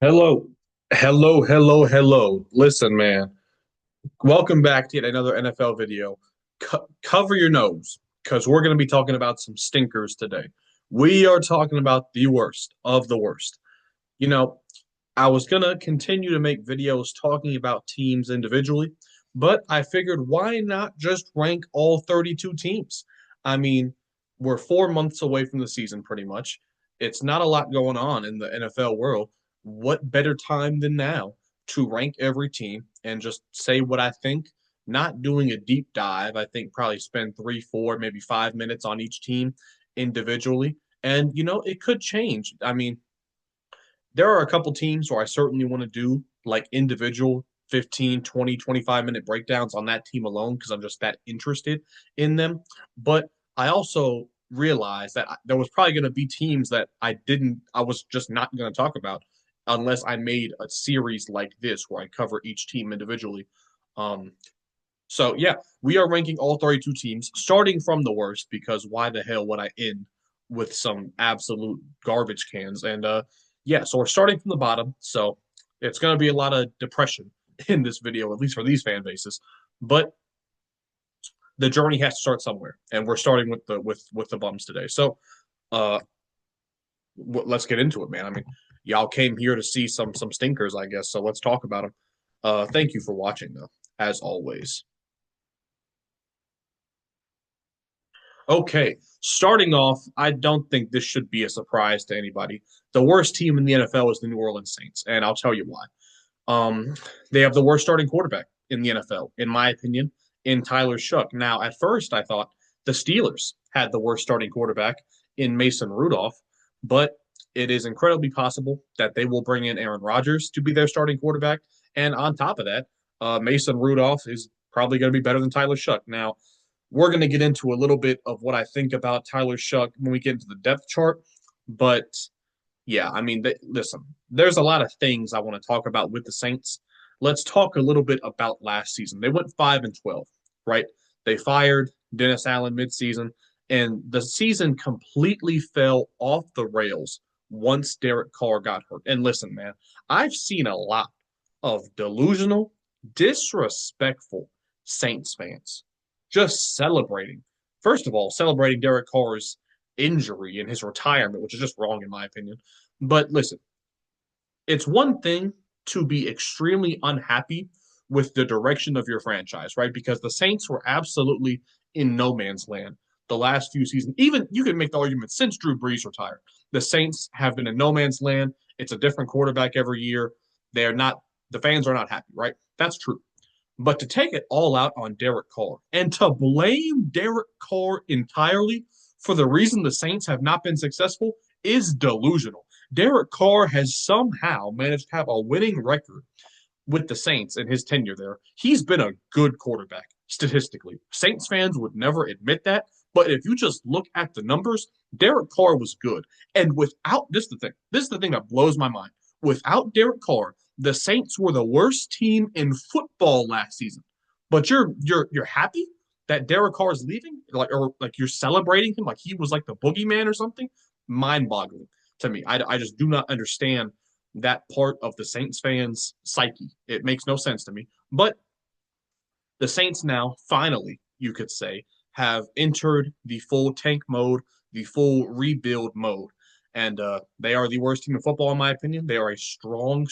Hello, hello. Listen, man. Welcome back to yet another NFL video. Cover your nose because we're going to be talking about some stinkers today. We are talking about the worst of the worst. You know, I was going to continue to make videos talking about teams individually, but I figured why not just rank all 32 teams? I mean, we're 4 months away from the season pretty much. It's not a lot going on in the NFL world. What better time than now to rank every team and just say what I think? Not doing a deep dive. I think probably spend 3, 4, maybe 5 minutes on each team individually. And, it could change. I mean, there are a couple teams where I certainly want to do like individual 15, 20, 25 minute breakdowns on that team alone because I'm just that interested in them. But I also realized that there was probably going to be teams that I was just not going to talk about unless I made a series like this where I cover each team individually. Um, so yeah, we are ranking all 32 teams, starting from the worst because why the hell would I end with some absolute garbage cans? And yeah, so we're starting from the bottom. So it's going to be a lot of depression in this video, at least for these fan bases. But the journey has to start somewhere, and we're starting with the bums today. So uh, let's get into it, man. I mean, y'all came here to see some stinkers, I guess. So let's talk about them. Thank you for watching, though, as always. Okay, starting off, I don't think this should be a surprise to anybody. The worst team in the NFL is the New Orleans Saints, and I'll tell you why. Um, they have the worst starting quarterback in the NFL, in my opinion, in Tyler Shough. Now, at first, I thought the Steelers had the worst starting quarterback in Mason Rudolph, but it is incredibly possible that they will bring in Aaron Rodgers to be their starting quarterback. And on top of that, Mason Rudolph is probably going to be better than Tyler Shough. Now, we're going to get into a little bit of what I think about Tyler Shough when we get into the depth chart, but yeah, I mean, listen, there's a lot of things I want to talk about with the Saints. Let's talk a little bit about last season. They went 5-12, right? They fired Dennis Allen midseason, and the season completely fell off the rails once Derek Carr got hurt. And listen, man, I've seen a lot of delusional, disrespectful Saints fans just celebrating. First of all, celebrating Derek Carr's injury and his retirement, which is just wrong in my opinion. But listen, it's one thing to be extremely unhappy with the direction of your franchise, right? Because the Saints were absolutely in no man's land the last few seasons. Even you can make the argument since Drew Brees retired, the Saints have been in no man's land. It's a different quarterback every year. They're not, the fans are not happy, right? That's true. But to take it all out on Derek Carr and to blame Derek Carr entirely for the reason the Saints have not been successful is delusional. Derek Carr has somehow managed to have a winning record with the Saints in his tenure there. He's been a good quarterback statistically. Saints fans would never admit that, but if you just look at the numbers, Derek Carr was good. And without this, the thing. This is the thing that blows my mind. Without Derek Carr, the Saints were the worst team in football last season. But you're happy that Derek Carr is leaving, like you're celebrating him like he was like the boogeyman or something. Mind boggling to me. I just do not understand that part of the Saints fans' psyche. It makes no sense to me. But the Saints now, finally, you could say, have entered the full tank mode, the full rebuild mode. And they are the worst team in football, in my opinion. They are a strong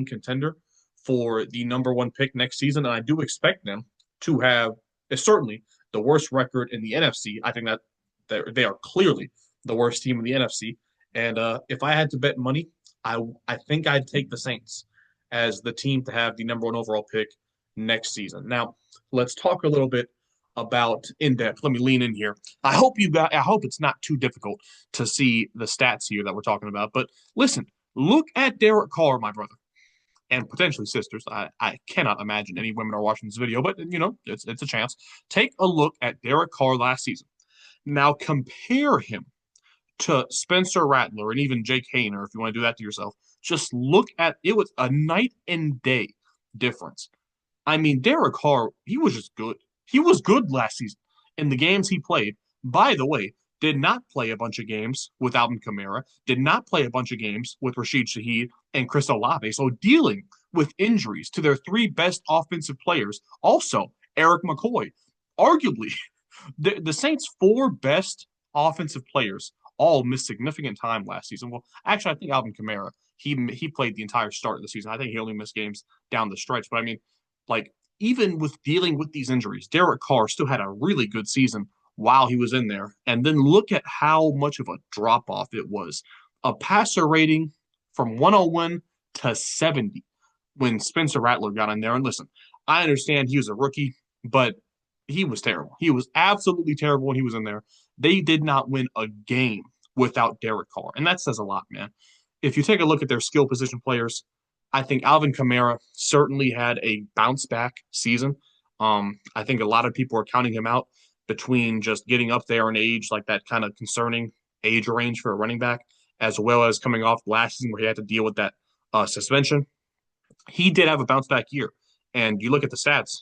contender for the number one pick next season. And I do expect them to have certainly the worst record in the NFC. I think that they are clearly the worst team in the NFC. And if I had to bet money, I think I'd take the Saints as the team to have the number one overall pick next season. Now, let's talk a little bit about in depth. Let me lean in here. I hope it's not too difficult to see the stats here that we're talking about. But listen, look at Derek Carr, my brother, and potentially sisters. I cannot imagine any women are watching this video, but it's a chance. Take a look at Derek Carr last season. Now compare him to Spencer Rattler and even Jake Hayner, if you want to do that to yourself. Just look at it was a night and day difference. I mean, Derek Carr, he was just good. He was good last season in the games he played. By the way, did not play a bunch of games with Alvin Kamara, did not play a bunch of games with Rashid Shaheed and Chris Olave. So dealing with injuries to their three best offensive players, also Eric McCoy, arguably the Saints' four best offensive players all missed significant time last season. Well, actually, I think Alvin Kamara he played the entire start of the season. I think he only missed games down the stretch. But I mean, like even with dealing with these injuries, Derek Carr still had a really good season while he was in there. And then look at how much of a drop off it was. A passer rating from 101 to 70 when Spencer Rattler got in there. And listen, I understand he was a rookie, but he was terrible. He was absolutely terrible when he was in there. They did not win a game without Derek Carr. And that says a lot, man. If you take a look at their skill position players, I think Alvin Kamara certainly had a bounce back season. I think a lot of people are counting him out between just getting up there in age, like that kind of concerning age range for a running back, as well as coming off last season where he had to deal with that suspension. He did have a bounce back year. And you look at the stats,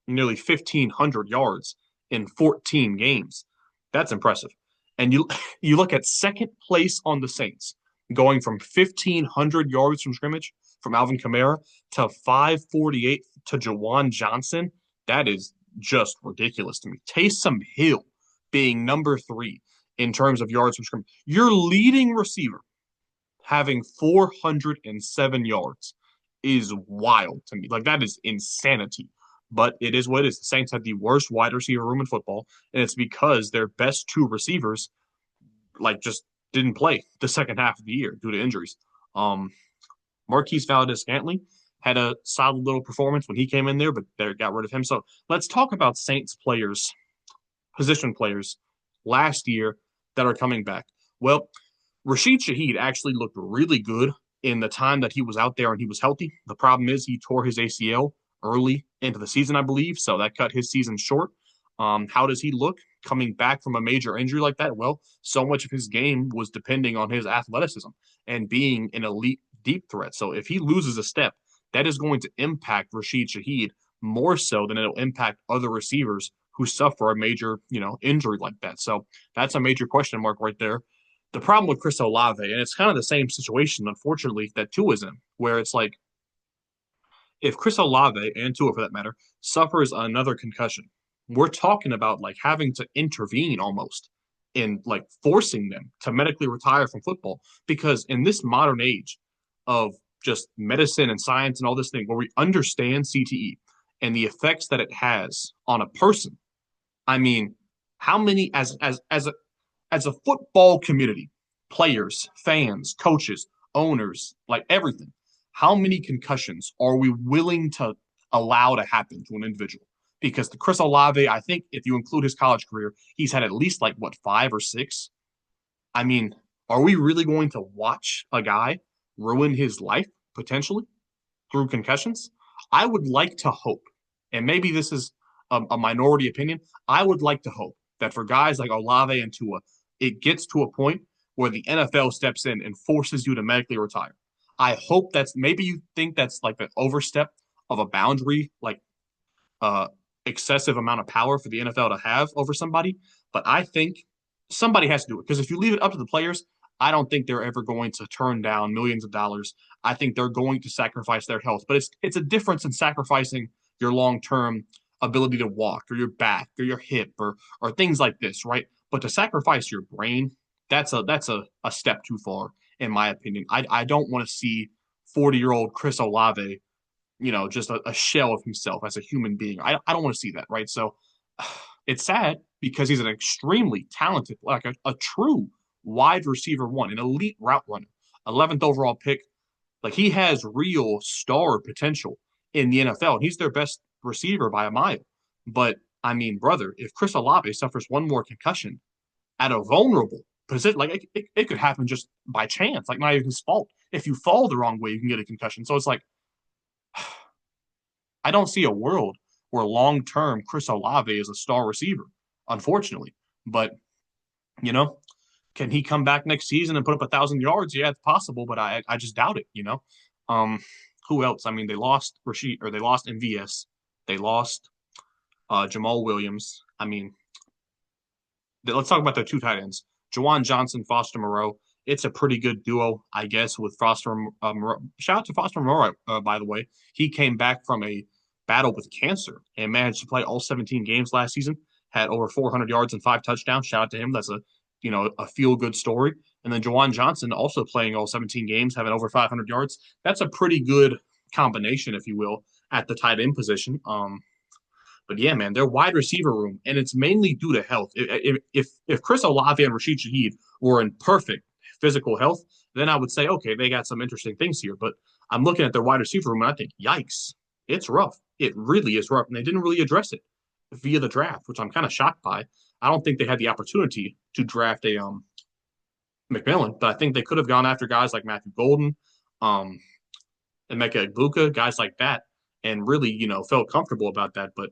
nearly 1,500 yards in 14 games. That's impressive. And you look at second place on the Saints, going from 1,500 yards from scrimmage from Alvin Kamara to 548 to Jawan Johnson. That is just ridiculous to me. Taysom Hill being number 3 in terms of yards from scrimmage. Your leading receiver having 407 yards is wild to me. Like, that is insanity. But it is what it is. The Saints have the worst wide receiver room in football, and it's because their best two receivers, like, just didn't play the second half of the year due to injuries. Marquise Valdes-Scantling had a solid little performance when he came in there, but they got rid of him. So let's talk about Saints players, position players last year that are coming back. Well, Rashid Shaheed actually looked really good in the time that he was out there and he was healthy. The problem is he tore his ACL early into the season, I believe, so that cut his season short. How does he look coming back from a major injury like that? Well, so much of his game was depending on his athleticism and being an elite deep threat. So if he loses a step, that is going to impact Rashid Shaheed more so than it'll impact other receivers who suffer a major, injury like that. So that's a major question mark right there. The problem with Chris Olave, and it's kind of the same situation, unfortunately, that Tua is in, where it's like if Chris Olave and Tua, for that matter, suffers another concussion, we're talking about like having to intervene almost in like forcing them to medically retire from football because in this modern age of just medicine and science and all this thing where we understand CTE and the effects that it has on a person. I mean, how many as a football community, players, fans, coaches, owners, like everything, how many concussions are we willing to allow to happen to an individual? Because the Chris Olave, I think if you include his college career, he's had at least like what 5 or 6. I mean, are we really going to watch a guy ruin his life potentially through concussions? I would like to hope, and maybe this is a minority opinion. I would like to hope that for guys like Olave and Tua, it gets to a point where the NFL steps in and forces you to medically retire. I hope that's maybe you think that's like the overstep of a boundary, like uh excessive amount of power for the NFL to have over somebody, but I think somebody has to do it because if you leave it up to the players, I don't think they're ever going to turn down millions of dollars. I think they're going to sacrifice their health, but it's a difference in sacrificing your long-term ability to walk or your back or your hip or things like this, right? But to sacrifice your brain, that's a step too far in my opinion. I don't want to see 40-year-old Chris Olave, just a shell of himself as a human being. I don't want to see that, right? So it's sad because he's an extremely talented, like a true wide receiver one, an elite route runner, 11th overall pick. Like he has real star potential in the NFL. And he's their best receiver by a mile. But I mean, brother, if Chris Olave suffers one more concussion at a vulnerable position, like it could happen just by chance, like not even his fault. If you fall the wrong way, you can get a concussion. So it's like I don't see a world where long term Chris Olave is a star receiver, unfortunately. But you know, can he come back next season and put up 1,000 yards? Yeah, it's possible, but I just doubt it. Um, who else? I mean, they lost Rashid or they lost MVS. They lost Jamal Williams. I mean, let's talk about the two tight ends, Juwan Johnson, Foster Moreau. It's a pretty good duo, I guess, with Foster Moreau. Shout out to Foster Moreau, by the way. He came back from a battle with cancer and managed to play all 17 games last season. Had over 400 yards and 5 touchdowns. Shout out to him. That's a feel good story. And then Juwan Johnson also playing all 17 games, having over 500 yards. That's a pretty good combination, if you will, at the tight end position. But yeah, man, their wide receiver room, and it's mainly due to health. If Chris Olave and Rashid Shaheed were in perfect physical health, then I would say, okay, they got some interesting things here. But I'm looking at their wide receiver room, and I think, yikes, it's rough. It really is rough, and they didn't really address it via the draft, which I'm kind of shocked by. I don't think they had the opportunity to draft a McMillan, but I think they could have gone after guys like Matthew Golden, um, and Emeka Egbuka, guys like that, and really, felt comfortable about that. But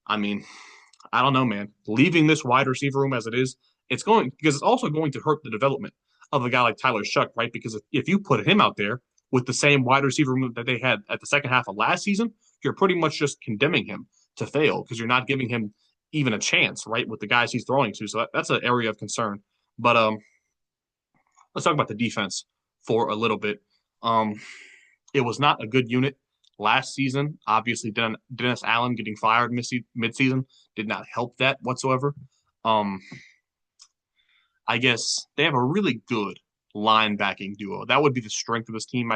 I mean, I don't know, man. Leaving this wide receiver room as it is, it's going because it's also going to hurt the development of a guy like Tyler Shuck, right? Because if you put him out there with the same wide receiver room that they had at the second half of last season, you're pretty much just condemning him to fail because you're not giving him even a chance, right, with the guys he's throwing to. So that's an area of concern. But let's talk about the defense for a little bit. Um, it was not a good unit last season. Obviously, Dennis Allen getting fired midseason did not help that whatsoever. Um, I guess they have a really good linebacking duo. That would be the strength of this team.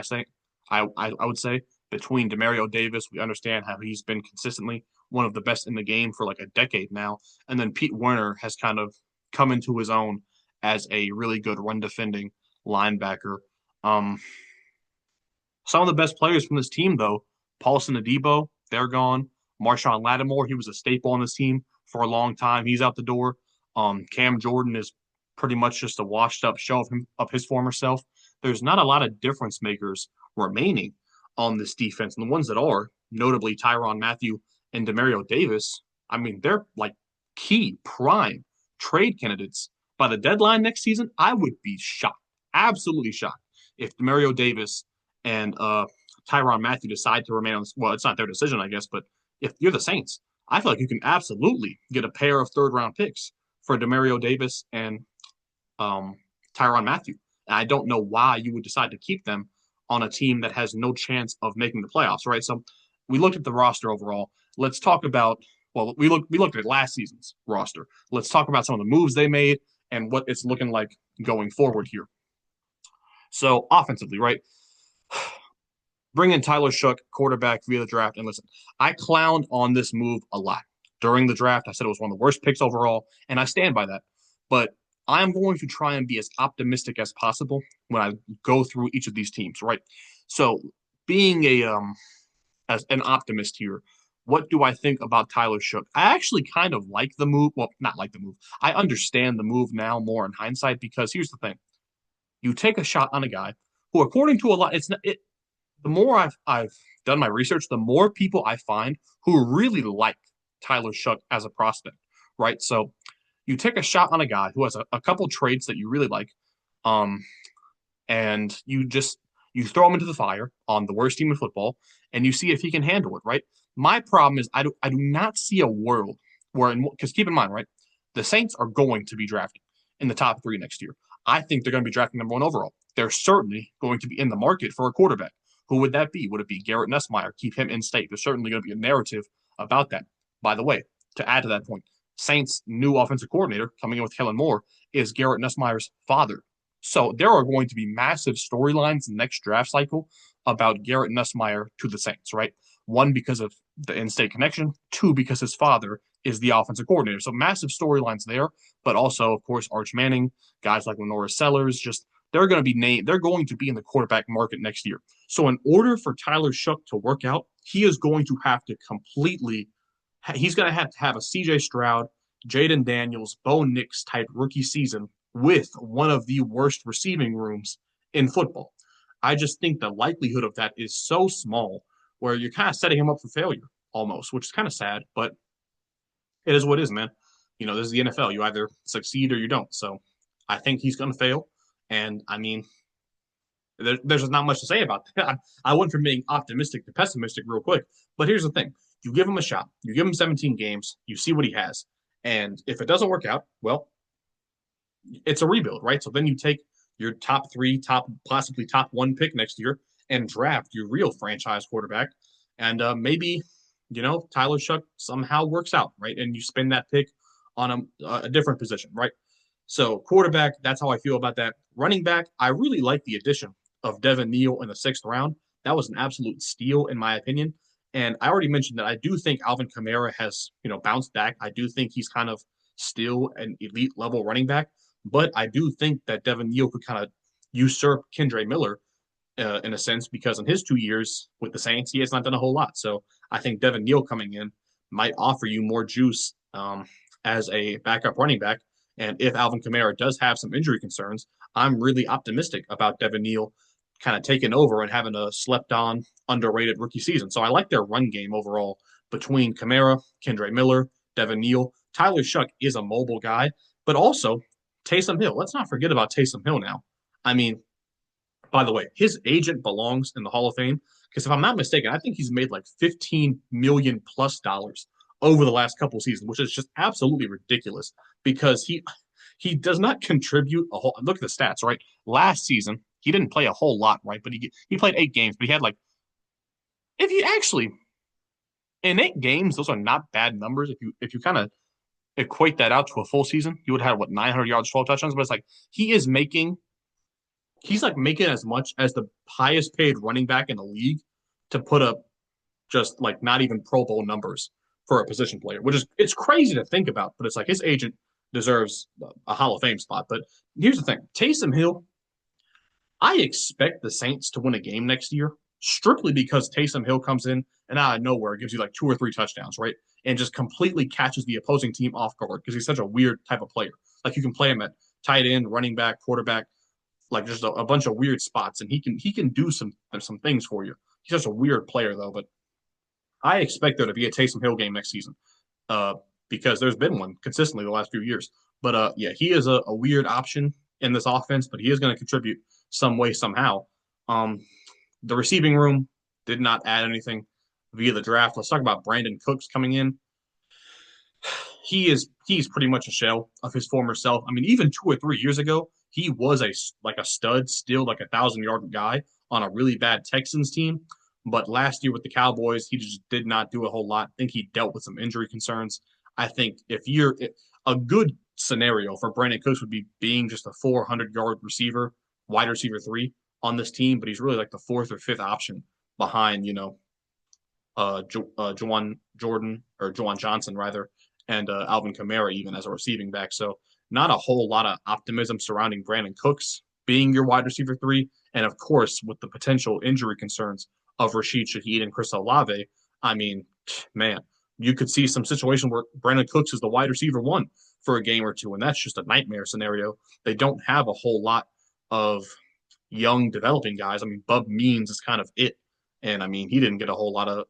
I would say between Demario Davis, we understand how he's been consistently one of the best in the game for like a decade now, and then Pete Werner has kind of come into his own as a really good run defending linebacker. Um, some of the best players from this team, though, Paulson Adebo, they're gone. Marshawn Lattimore, he was a staple on this team for a long time. He's out the door. Cam Jordan is pretty much just a washed up shell of his former self. There's not a lot of difference makers remaining on this defense. And the ones that are, notably Tyrann Mathieu and Demario Davis, I mean, they're like key, prime trade candidates. By the deadline next season, I would be shocked, absolutely shocked, if Demario Davis and Tyrann Mathieu decide to remain on this. Well, it's not their decision, I guess, but if you're the Saints, I feel like you can absolutely get a pair of third round picks for Demario Davis and Tyrann Mathieu. And I don't know why you would decide to keep them on a team that has no chance of making the playoffs, right? So we looked at the roster overall. Let's talk about we looked at last season's roster. Let's talk about some of the moves they made and what it's looking like going forward here. So offensively, right? Bring in Tyler Shook, quarterback via the draft. And listen, I clowned on this move a lot during the draft. I said it was one of the worst picks overall, and I stand by that. But I'm going to try and be as optimistic as possible when I go through each of these teams, right? So, being as an optimist here, what do I think about Tyler Shook? I actually kind of like the move. Well, not like the move. I understand the move now more in hindsight because here's the thing: you take a shot on a guy who, according to a lot, it's not, it, the more I've done my research, the more people I find who really like Tyler Shough as a prospect, right? So you take a shot on a guy who has a couple traits that you really like, um, and you throw him into the fire on the worst team in football, and you see if he can handle it, right? My problem is I do not see a world where, because keep in mind, right, the Saints are going to be drafting in the top three next year. I think they're going to be drafting number one overall. They're certainly going to be in the market for a quarterback. Who would that be? Would it be Garrett Nussmeier? Keep him in state. There's certainly going to be a narrative about that. By the way, to add to that point, Saints' new offensive coordinator coming in with Kellen Moore is Garrett Nussmeier's father. So there are going to be massive storylines next draft cycle about Garrett Nussmeier to the Saints, right? One, because of the in-state connection. Two, because his father is the offensive coordinator. So massive storylines there, but also, of course, Arch Manning, guys like LaNorris Sellers, just they're going to be named. They're going to be in the quarterback market next year. So in order for Tyler Shough to work out, he is going to have to completely. He's going to have a C.J. Stroud, Jaden Daniels, Bo Nix type rookie season with one of the worst receiving rooms in football. I just think the likelihood of that is so small where you're kind of setting him up for failure almost, which is kind of sad, but it is what it is, man. This is the NFL. You either succeed or you don't. So I think he's going to fail. And I mean, there's just not much to say about that. I went from being optimistic to pessimistic real quick. But here's the thing: you give him a shot, you give him 17 games, you see what he has, and if it doesn't work out, well, it's a rebuild, right? So then you take your top three, top possibly top one pick next year and draft your real franchise quarterback, and maybe Tyler Shuck somehow works out, right? And you spend that pick on a different position, right? So quarterback, that's how I feel about that. Running back, I really like the addition of Devin Neal in the sixth round. That was an absolute steal in my opinion. And I already mentioned that I do think Alvin Kamara has, bounced back. I do think he's kind of still an elite level running back, but I do think that Devin Neal could kind of usurp Kendre Miller in a sense because in his 2 years with the Saints, he has not done a whole lot. So I think Devin Neal coming in might offer you more juice as a backup running back. And if Alvin Kamara does have some injury concerns, I'm really optimistic about Devin Neal kind of taking over and having a slept on, underrated rookie season. So I like their run game overall between Kamara, Kendre Miller, Devin Neal. Tyler Shuck is a mobile guy, but also Taysom Hill. Let's not forget about Taysom Hill now. I mean, by the way, his agent belongs in the Hall of Fame because if I'm not mistaken, I think he's made like 15 million plus dollars over the last couple of seasons, which is just absolutely ridiculous because he does not contribute a whole. Look at the stats, right? Last season he didn't play a whole lot, right? But he played 8 games, but he had like if you actually in 8 games, those are not bad numbers. If you kind of equate that out to a full season, you would have what 900 yards, 12 touchdowns. But it's like he is making he's like making as much as the highest paid running back in the league to put up just like not even Pro Bowl numbers for a position player, which is it's crazy to think about, but it's like his agent deserves a Hall of Fame spot. But here's the thing: Taysom Hill, I expect the Saints to win a game next year strictly because Taysom Hill comes in and out of nowhere gives you like 2 or 3 touchdowns, right? And just completely catches the opposing team off guard because he's such a weird type of player. Like you can play him at tight end, running back, quarterback, like just a bunch of weird spots, and he can do some things for you. He's just a weird player though, but I expect there to be a Taysom Hill game next season uh, because there's been one consistently the last few years. But yeah, he is a weird option in this offense, but he is going to contribute some way somehow. Um, the receiving room did not add anything via the draft. Let's talk about Brandon Cooks coming in. He's pretty much a shell of his former self. I mean, even 2 or 3 years ago, he was a stud, still like 1,000 yard guy on a really bad Texans team. But last year with the Cowboys, he just did not do a whole lot. I think he dealt with some injury concerns. I think if you're a good scenario for Brandon Cooks would be being just a 400-yard receiver, wide receiver three on this team, but he's really like the fourth or fifth option behind, Juwan Jordan or Juwan Johnson rather, and Alvin Kamara even as a receiving back. So not a whole lot of optimism surrounding Brandon Cooks being your wide receiver three, and of course with the potential injury concerns of Rashid Shaheed and Chris Olave. I mean, man, you could see some situation where Brandon Cooks is the wide receiver one for a game or two, and that's just a nightmare scenario. They don't have a whole lot of young developing guys. I mean, Bub Means is kind of it. And I mean, he didn't get a whole lot of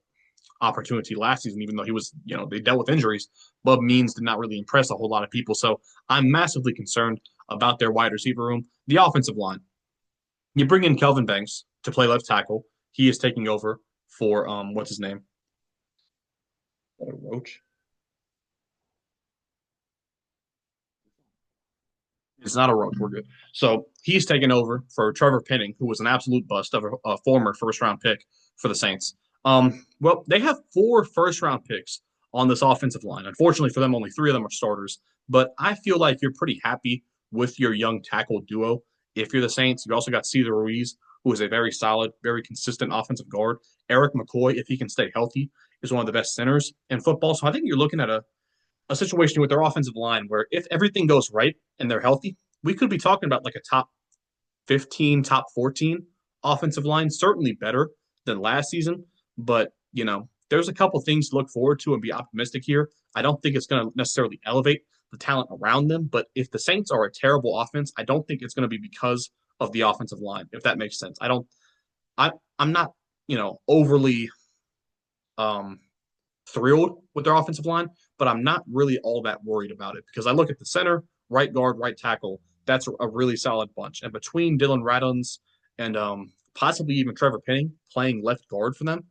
opportunity last season, even though he was, they dealt with injuries. Bub Means did not really impress a whole lot of people. So I'm massively concerned about their wide receiver room. The offensive line. You bring in Kelvin Banks to play left tackle. He is taking over for what's his name? Roach. It's not a roach. We're good. So he's taken over for Trevor Penning, who was an absolute bust of a former first round pick for the Saints. Well, they have 4 first round picks on this offensive line. Unfortunately for them, only 3 of them are starters. But I feel like you're pretty happy with your young tackle duo. If you're the Saints, you also got Cesar Ruiz, who is a very solid, very consistent offensive guard. Eric McCoy, if he can stay healthy, is one of the best centers in football. So I think you're looking at a situation with their offensive line where if everything goes right and they're healthy, we could be talking about like a top 15, top 14 offensive line, certainly better than last season. But, there's a couple things to look forward to and be optimistic here. I don't think it's going to necessarily elevate the talent around them. But if the Saints are a terrible offense, I don't think it's going to be because of the offensive line, if that makes sense. I'm not, overly um, thrilled with their offensive line, but I'm not really all that worried about it because I look at the center, right guard, right tackle. That's a really solid bunch. And between Dylan Radons and possibly even Trevor Penning playing left guard for them,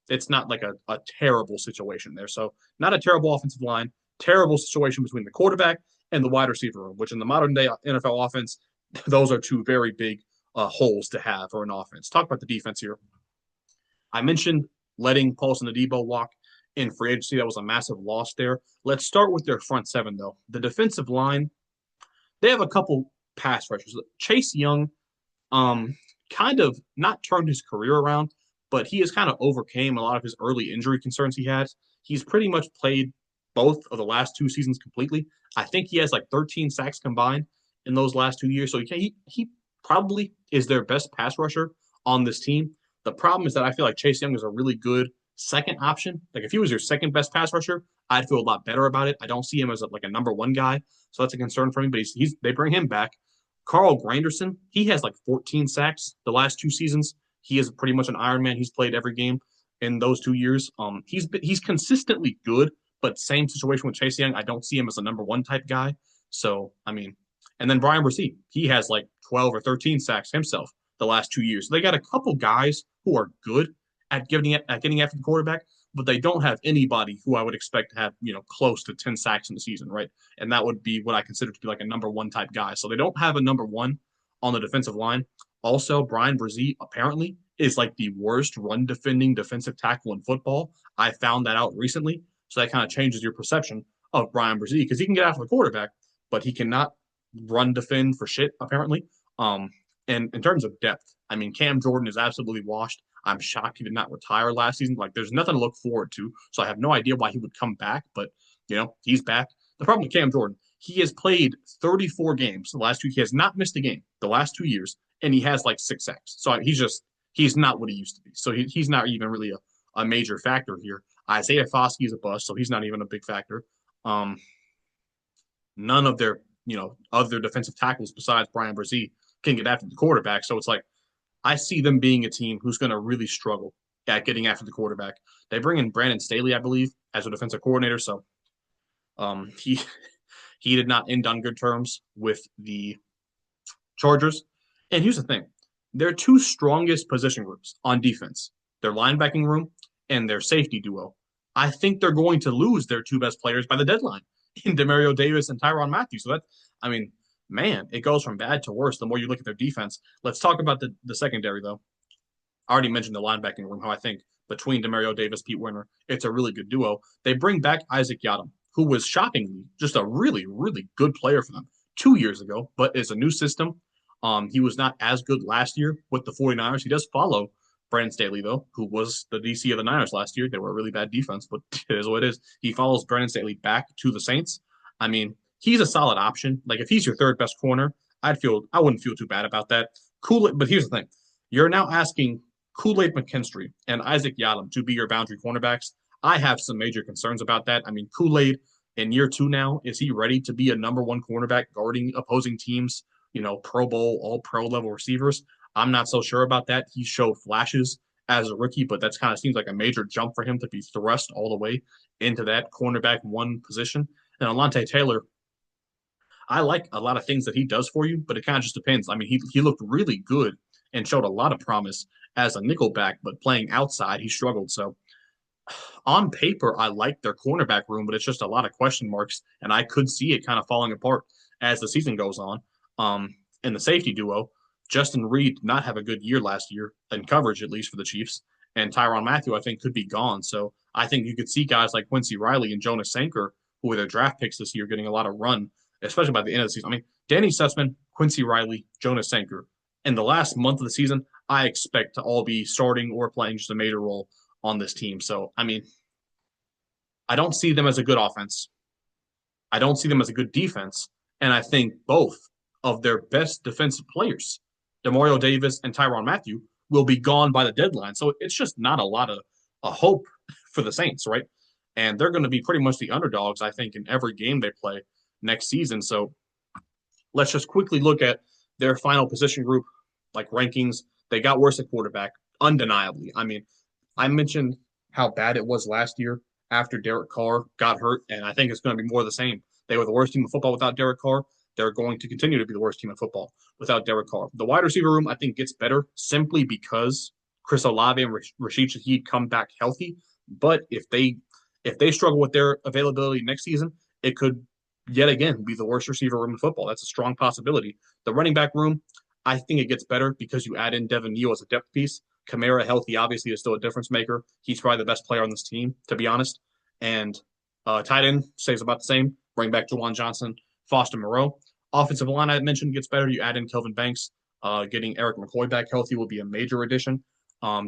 it's not like a terrible situation there. So not a terrible offensive line, terrible situation between the quarterback and the wide receiver room, which in the modern day NFL offense, those are two very big holes to have for an offense. Talk about the defense here. I mentioned letting Paulson Adebo walk in free agency. That was a massive loss there. Let's start with their front seven, though. The defensive line, they have a couple pass rushers. Chase Young, um, kind of not turned his career around, but he has kind of overcame a lot of his early injury concerns he had. He's pretty much played both of the last two seasons completely. I think he has like 13 sacks combined in those last 2 years. So he probably is their best pass rusher on this team. The problem is that I feel like Chase Young is a really good second option. Like if he was your second best pass rusher, I'd feel a lot better about it. I don't see him as like a number one guy, so that's a concern for me. But he's they bring him back. Carl Granderson, he has like 14 sacks the last 2 seasons. He is pretty much an Iron Man. He's played every game in those 2 years. He's consistently good, but same situation with Chase Young. I don't see him as a number one type guy. So I mean, and then Brian Brzee, he has like 12 or 13 sacks himself the last 2 years. So they got a couple guys who are good at getting after the quarterback, but they don't have anybody who I would expect to have close to 10 sacks in the season, right? And that would be what I consider to be like a number one type guy. So they don't have a number one on the defensive line. Also, Brian Brzee apparently is like the worst run defending defensive tackle in football. I found that out recently, so that kind of changes your perception of Brian Brzee because he can get after the quarterback, but he cannot run defend for shit apparently. And in terms of depth, I mean, Cam Jordan is absolutely washed. I'm shocked he did not retire last season. Like, there's nothing to look forward to. So I have no idea why he would come back, but he's back. The problem with Cam Jordan, he has played 34 games the last two. He has not missed a game the last 2 years, and he has like 6 sacks. So he's not what he used to be. So he's not even really a major factor here. Isaiah Foskey is a bust, so he's not even a big factor. None of their other defensive tackles besides Brian Brzee can get after the quarterback. So it's like I see them being a team who's going to really struggle at getting after the quarterback. They bring in Brandon Staley, I believe, as a defensive coordinator. So he he did not end on good terms with the Chargers. And here's the thing: their two strongest position groups on defense, their linebacking room and their safety duo. I think they're going to lose their two best players by the deadline in Demario Davis and Tyrann Mathieu. So I mean, man, it goes from bad to worse the more you look at their defense. Let's talk about the secondary, though. I already mentioned the linebacking room, how I think between Demario Davis, Pete Werner, it's a really good duo. They bring back Isaac Yiadom, who was shockingly just a really, really good player for them 2 years ago, but it's a new system. He was not as good last year with the 49ers. He does follow Brandon Staley, though, who was the DC of the Niners last year. They were a really bad defense, but it is what it is. He follows Brandon Staley back to the Saints. I mean, he's a solid option. Like if he's your third best corner, I wouldn't feel too bad about that. But here's the thing: you're now asking Kool-Aid McKinstry and Isaac Yiadom to be your boundary cornerbacks. I have some major concerns about that. I mean, Kool-Aid in year 2 now, is he ready to be a number one cornerback guarding opposing teams? Pro Bowl, all pro level receivers. I'm not so sure about that. He showed flashes as a rookie, but that's kind of seems like a major jump for him to be thrust all the way into that cornerback one position. And Alontae Taylor, I like a lot of things that he does for you, but it kind of just depends. I mean, he looked really good and showed a lot of promise as a nickelback, but playing outside, he struggled. So on paper, I like their cornerback room, but it's just a lot of question marks, and I could see it kind of falling apart as the season goes on. In the safety duo, Justin Reed did not have a good year last year in coverage, at least for the Chiefs. And Tyrann Mathieu, I think, could be gone. So I think you could see guys like Quincy Riley and Jonas Sanker, who were their draft picks this year, getting a lot of run, especially by the end of the season. I mean, Danny Sussman, Quincy Riley, Jonas Sanker. In the last month of the season, I expect to all be starting or playing just a major role on this team. So, I mean, I don't see them as a good offense. I don't see them as a good defense. And I think both of their best defensive players, Demario Davis and Tyrann Mathieu, will be gone by the deadline. So it's just not a lot of a hope for the Saints, right? And they're going to be pretty much the underdogs, I think, in every game they play next season. So let's just quickly look at their final position group, like rankings. They got worse at quarterback, undeniably. I mean, I mentioned how bad it was last year after Derek Carr got hurt, and I think it's going to be more of the same. They were the worst team in football without Derek Carr. They're going to continue to be the worst team in football without Derek Carr. The wide receiver room, I think, gets better simply because Chris Olave and Rashid Shaheed come back healthy. But if they struggle with their availability next season, it could yet again be the worst receiver room in football. That's a strong possibility. The running back room, I think it gets better because you add in Devin Neal as a depth piece. Kamara healthy obviously is still a difference maker. He's probably the best player on this team, to be honest. And tight end stays about the same. Bring back Jawan Johnson, Foster Moreau. Offensive line I mentioned gets better. You add in Kelvin Banks. Getting Eric McCoy back healthy will be a major addition.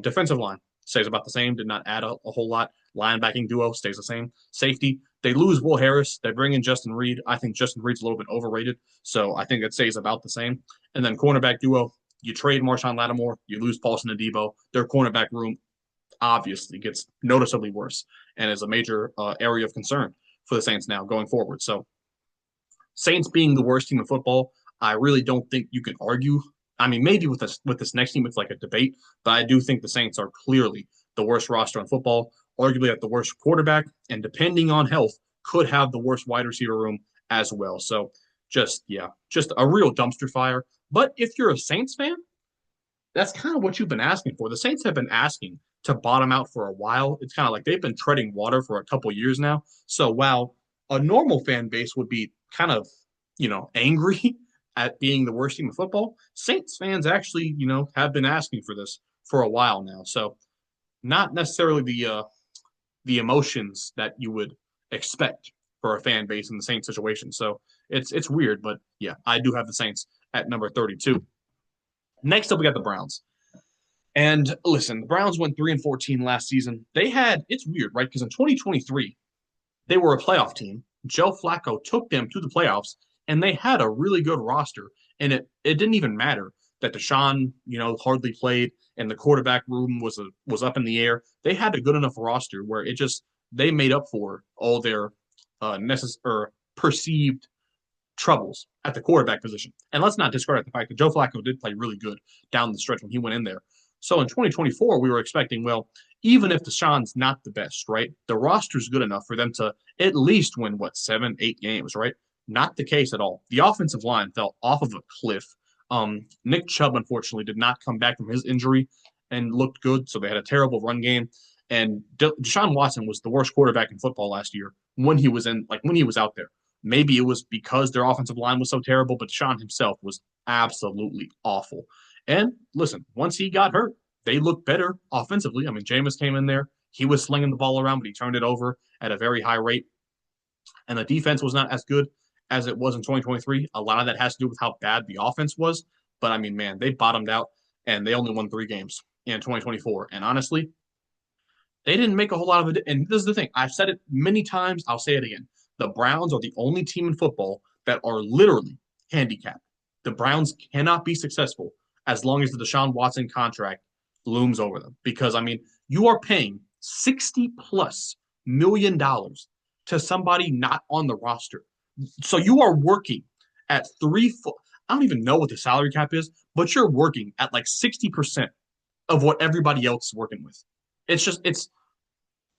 Defensive line stays about the same. Did not add a whole lot. Linebacking duo stays the same. Safety, they lose Will Harris. They bring in Justin Reed. I think Justin Reed's a little bit overrated. So I think it stays about the same. And then cornerback duo, you trade Marshawn Lattimore, you lose Paulson Adebo. Their cornerback room obviously gets noticeably worse and is a major area of concern for the Saints now going forward. So Saints being the worst team in football, I really don't think you can argue. I mean, maybe with this next team, it's like a debate, but I do think the Saints are clearly the worst roster in football, arguably at the worst quarterback, and depending on health, could have the worst wide receiver room as well. So just a real dumpster fire. But if you're a Saints fan, that's kind of what you've been asking for. The Saints have been asking to bottom out for a while. It's kind of like they've been treading water for a couple years now. So while a normal fan base would be kind of, angry at being the worst team in football, Saints fans actually, have been asking for this for a while now. So not necessarily the emotions that you would expect for a fan base in the Saints situation. So it's weird, but yeah, I do have the Saints at number 32. Next up, we got the Browns. And listen, the Browns went 3-14 last season. It's weird, right? Because in 2023, they were a playoff team. Joe Flacco took them to the playoffs, and they had a really good roster. And it didn't even matter that Deshaun, hardly played, and the quarterback room was up in the air. They had a good enough roster where they made up for all their necessary perceived troubles at the quarterback position. And let's not discredit the fact that Joe Flacco did play really good down the stretch when he went in there. So in 2024, we were expecting, well, even if Deshaun's not the best, right? The roster's good enough for them to at least win, 7, 8 games, right? Not the case at all. The offensive line fell off of a cliff. Nick Chubb, unfortunately, did not come back from his injury and looked good. So they had a terrible run game. And Deshaun Watson was the worst quarterback in football last year when he was out there. Maybe it was because their offensive line was so terrible, but Deshaun himself was absolutely awful. And listen, once he got hurt, they looked better offensively. I mean, Jameis came in there. He was slinging the ball around, but he turned it over at a very high rate. And the defense was not as good as it was in 2023. A lot of that has to do with how bad the offense was. But I mean, man, they bottomed out and they only won 3 games in 2024. And honestly, they didn't make a whole lot of it. And this is the thing. I've said it many times. I'll say it again. The Browns are the only team in football that are literally handicapped. The Browns cannot be successful as long as the Deshaun Watson contract looms over them. Because, I mean, you are paying $60+ million to somebody not on the roster. So you are working at I don't even know what the salary cap is, but you're working at like 60% of what everybody else is working with.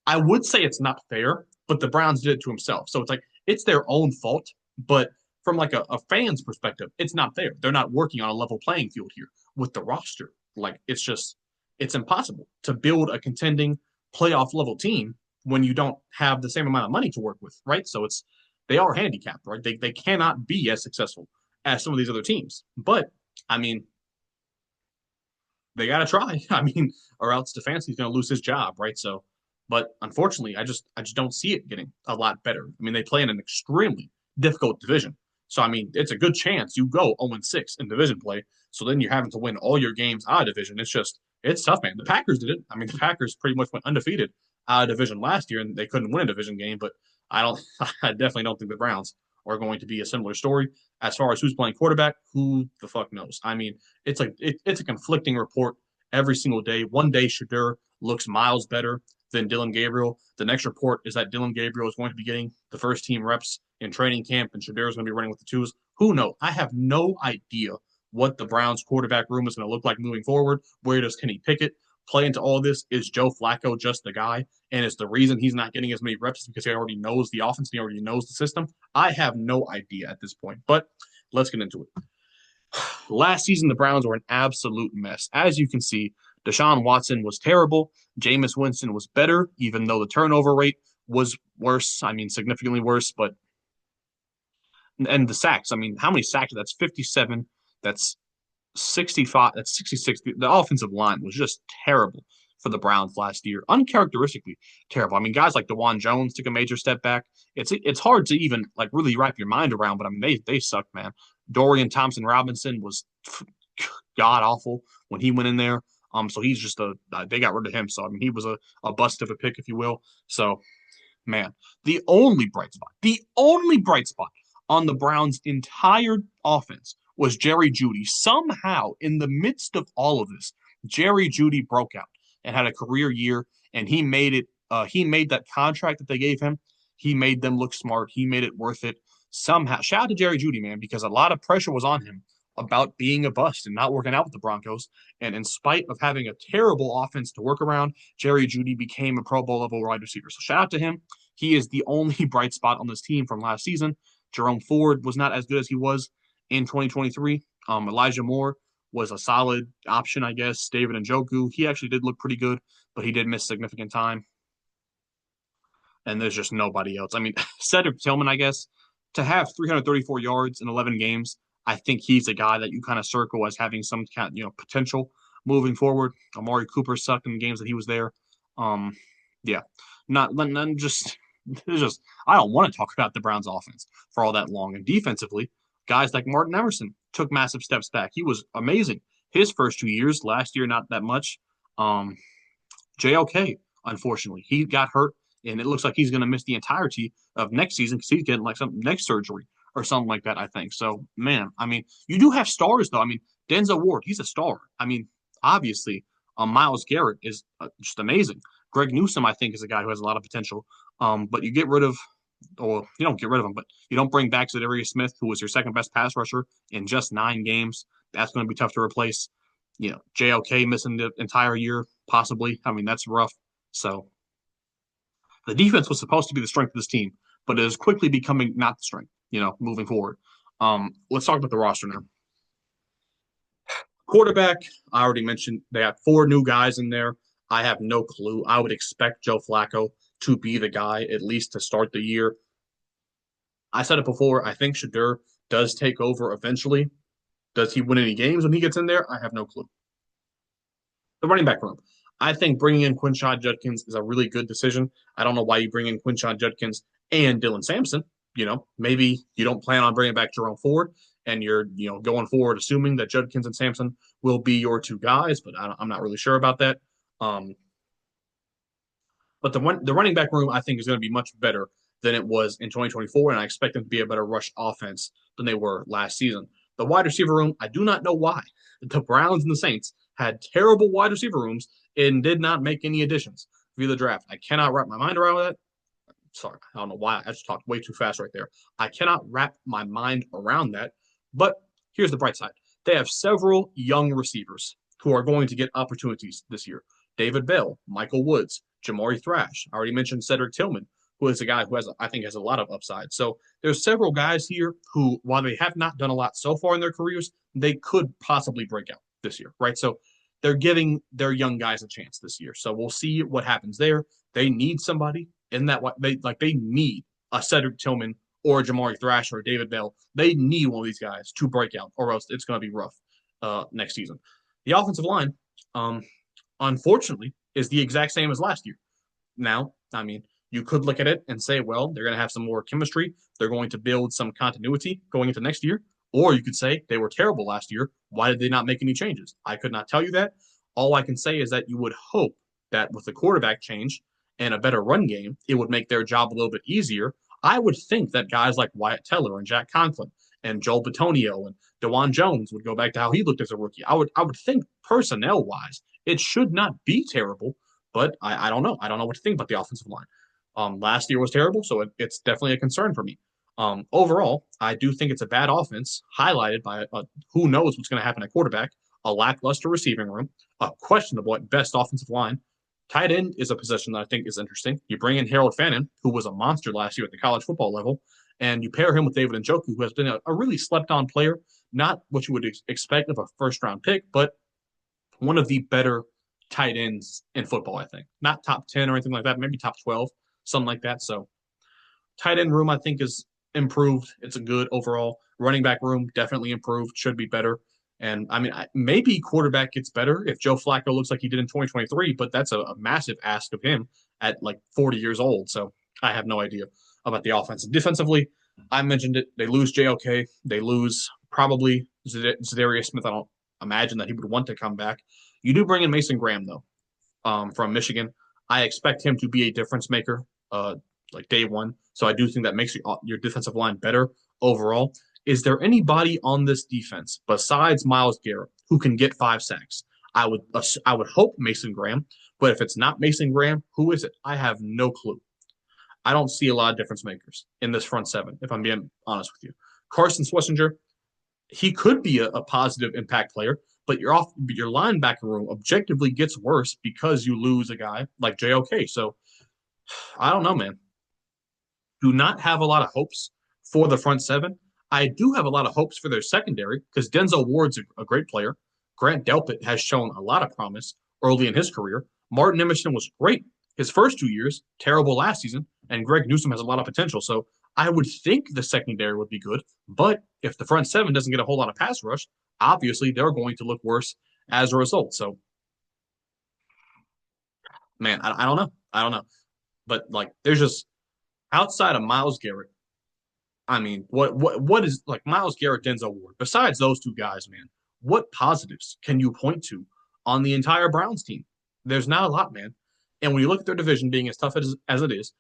I would say it's not fair, but the Browns did it to himself. So it's like it's their own fault. But from like a fan's perspective, it's not fair. They're not working on a level playing field here with the roster. Like it's impossible to build a contending playoff level team when you don't have the same amount of money to work with, right? So they are handicapped, right? They cannot be as successful as some of these other teams. But I mean, they got to try. I mean, or else Stefanski's going to lose his job, right? So, but unfortunately, I just don't see it getting a lot better. I mean, they play in an extremely difficult division. So, I mean, it's a good chance you go 0-6 in division play. So then you're having to win all your games out of division. It's tough, man. The Packers did it. I mean, the Packers pretty much went undefeated out of division last year, and they couldn't win a division game. But I definitely don't think the Browns are going to be a similar story. As far as who's playing quarterback, who the fuck knows? I mean, it's a conflicting report every single day. One day Shedeur looks miles better than Dillon Gabriel. The next report is that Dillon Gabriel is going to be getting the first team reps in training camp, and Shedeur is going to be running with the twos. Who knows? I have no idea what the Browns quarterback room is going to look like moving forward. Where does Kenny Pickett play into all this? Is Joe Flacco just the guy? And is the reason he's not getting as many reps because he already knows the offense, he already knows the system? I have no idea at this point, but let's get into it. Last season, the Browns were an absolute mess. As you can see, Deshaun Watson was terrible. Jameis Winston was better, even though the turnover rate was worse. I mean, significantly worse, but And the sacks. I mean, how many sacks? That's 57. That's 65. That's 66. The offensive line was just terrible for the Browns last year, uncharacteristically terrible. I mean, guys like DeJuan Jones took a major step back. It's hard to even like really wrap your mind around, but I mean they sucked, man. Dorian Thompson Robinson was god awful when he went in there. So he's just they got rid of him. So I mean he was a bust of a pick, if you will. So man, the only bright spot on the Browns' entire offense was Jerry Jeudy. Somehow, in the midst of all of this, Jerry Jeudy broke out and had a career year, and he made it. He made that contract that they gave him. He made them look smart. He made it worth it. Somehow, shout out to Jerry Jeudy, man, because a lot of pressure was on him about being a bust and not working out with the Broncos. And in spite of having a terrible offense to work around, Jerry Jeudy became a Pro Bowl level wide receiver. So shout out to him. He is the only bright spot on this team from last season. Jerome Ford was not as good as he was in 2023. Elijah Moore was a solid option, I guess. David Njoku, he actually did look pretty good, but he did miss significant time. And there's just nobody else. I mean, Cedric Tillman, I guess, to have 334 yards in 11 games, I think he's a guy that you kind of circle as having some kind of, potential moving forward. Amari Cooper sucked in the games that he was there. Um, yeah, not none just it's just I don't want to talk about the Browns offense for all that long. And defensively, guys like Martin Emerson took massive steps back. He was amazing his first 2 years. Last year, not that much. Um, JLK, unfortunately, he got hurt, and it looks like he's going to miss the entirety of next season because he's getting like some neck surgery or something like that. I think so. Man, I mean, you do have stars though. I mean, Denzel Ward, he's a star. I mean, obviously, Myles Garrett is just amazing. Greg Newsome, I think, is a guy who has a lot of potential. But you get rid of, or you don't get rid of him, but you don't bring back Zadarius Smith, who was your second best pass rusher in just 9 games. That's going to be tough to replace. JLK missing the entire year, possibly. I mean, that's rough. So the defense was supposed to be the strength of this team, but it is quickly becoming not the strength, moving forward. Let's talk about the roster now. Quarterback, I already mentioned they have 4 new guys in there. I have no clue. I would expect Joe Flacco to be the guy, at least to start the year. I said it before. I think Shedeur does take over eventually. Does he win any games when he gets in there? I have no clue. The running back room. I think bringing in Quinshon Judkins is a really good decision. I don't know why you bring in Quinshon Judkins and Dylan Sampson. Maybe you don't plan on bringing back Jerome Ford, and you're going forward assuming that Judkins and Sampson will be your 2 guys, but I'm not really sure about that. Um, but the running back room I think is going to be much better than it was in 2024, and I expect them to be a better rush offense than they were last season. The wide receiver room, I do not know why. The Browns and the Saints had terrible wide receiver rooms and did not make any additions via the draft. I cannot wrap my mind around that. Sorry, I don't know why. I just talked way too fast right there. I cannot wrap my mind around that. But here's the bright side. They have several young receivers who are going to get opportunities this year. David Bell, Michael Woods, Jamari Thrash. I already mentioned Cedric Tillman, who is a guy who I think has a lot of upside. So there's several guys here who, while they have not done a lot so far in their careers, they could possibly break out this year, right? So they're giving their young guys a chance this year. So we'll see what happens there. They need somebody in that they need a Cedric Tillman or a Jamari Thrash or a David Bell. They need one of these guys to break out, or else it's going to be rough next season. The offensive line, unfortunately, is the exact same as last year. Now, I mean, you could look at it and say, well, they're going to have some more chemistry. They're going to build some continuity going into next year. Or you could say they were terrible last year. Why did they not make any changes? I could not tell you that. All I can say is that you would hope that with the quarterback change and a better run game, it would make their job a little bit easier. I would think that guys like Wyatt Teller and Jack Conklin and Joel Bitonio and DeJuan Jones would go back to how he looked as a rookie. I would think personnel wise, it should not be terrible, but I don't know. I don't know what to think about the offensive line. Last year was terrible, so it's definitely a concern for me. Overall, I do think it's a bad offense, highlighted by who knows what's going to happen at quarterback, a lackluster receiving room, a questionable at best offensive line. Tight end is a position that I think is interesting. You bring in Harold Fannin, who was a monster last year at the college football level, and you pair him with David Njoku, who has been a really slept-on player, not what you would expect of a first-round pick, but one of the better tight ends in football, I think. Not top 10 or anything like that, maybe top 12, something like that. So tight end room, I think, is improved. It's a good overall. Running back room definitely improved. Should be better. And I mean, maybe quarterback gets better if Joe Flacco looks like he did in 2023, but that's a massive ask of him at like 40 years old. So I have no idea about the offense. Defensively, I mentioned it. They lose JOK. They lose probably Zadarius Smith. I don't imagine that he would want to come back. You do bring in Mason Graham, though, from Michigan. I expect him to be a difference maker, like day one. So I do think that makes your defensive line better overall. Is there anybody on this defense besides Myles Garrett who can get 5 sacks? I would hope Mason Graham, but if it's not Mason Graham, who is it? I have no clue. I don't see a lot of difference makers in this front seven, if I'm being honest with you. Carson Schlesinger, he could be a positive impact player, but your linebacker room objectively gets worse because you lose a guy like JOK. So I don't know, man. Do not have a lot of hopes for the front seven. I do have a lot of hopes for their secondary because Denzel Ward's a great player. Grant Delpit has shown a lot of promise early in his career. Martin Emerson was great his first 2 years, terrible last season, and Greg Newsome has a lot of potential. So I would think the secondary would be good, but if the front seven doesn't get a whole lot of pass rush, obviously they're going to look worse as a result. So, man, I don't know. I don't know. But like, there's just outside of Myles Garrett, I mean, what is like Myles Garrett, Denzel Ward? Besides those two guys, man, what positives can you point to on the entire Browns team? There's not a lot, man. And when you look at their division being as tough as it is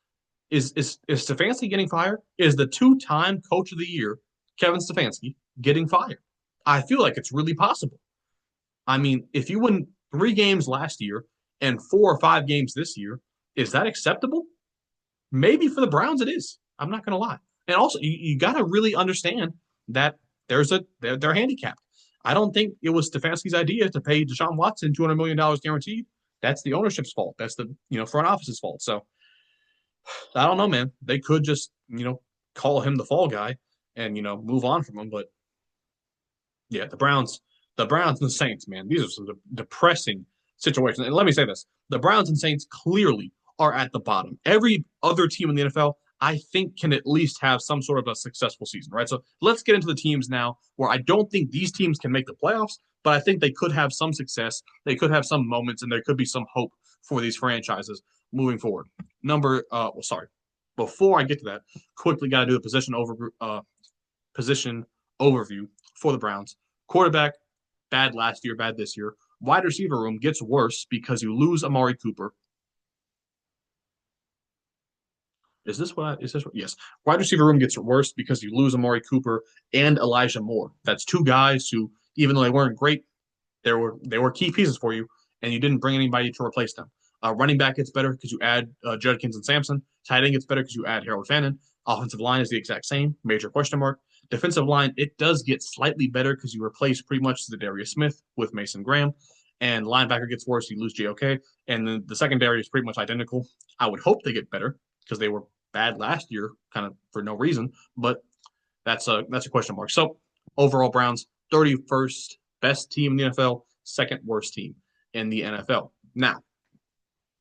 Stefanski getting fired? Is the two-time Coach of the Year Kevin Stefanski getting fired? I feel like it's really possible. I mean, if you win 3 games last year and 4 or 5 games this year, is that acceptable? Maybe for the Browns it is. I'm not going to lie. And also, you got to really understand that they're handicapped. I don't think it was Stefanski's idea to pay Deshaun Watson $200 million guaranteed. That's the ownership's fault. That's the front office's fault. So I don't know, man. They could just call him the fall guy and move on from him. But yeah, the Browns and the Saints, man, these are some depressing situations. And let me say this: the Browns and Saints clearly are at the bottom. Every other team in the NFL, I think, can at least have some sort of a successful season, right? So let's get into the teams now where I don't think these teams can make the playoffs, but I think they could have some success. They could have some moments, and there could be some hope for these franchises moving forward. Before I get to that, quickly got to do a position overview for the Browns. Quarterback, bad last year, bad this year. Wide receiver room gets worse because you lose Amari Cooper. Is this what? Yes. Wide receiver room gets worse because you lose Amari Cooper and Elijah Moore. That's two guys who, even though they weren't great, they were key pieces for you, and you didn't bring anybody to replace them. Running back gets better because you add Judkins and Sampson. Tight end gets better because you add Harold Fannin. Offensive line is the exact same, major question mark. Defensive line, it does get slightly better because you replace pretty much Zadarius Smith with Mason Graham. And linebacker gets worse, you lose JOK. And then the secondary is pretty much identical. I would hope they get better because they were bad last year, kind of for no reason. But that's a question mark. So overall, Browns 31st best team in the NFL, second worst team in the NFL. Now,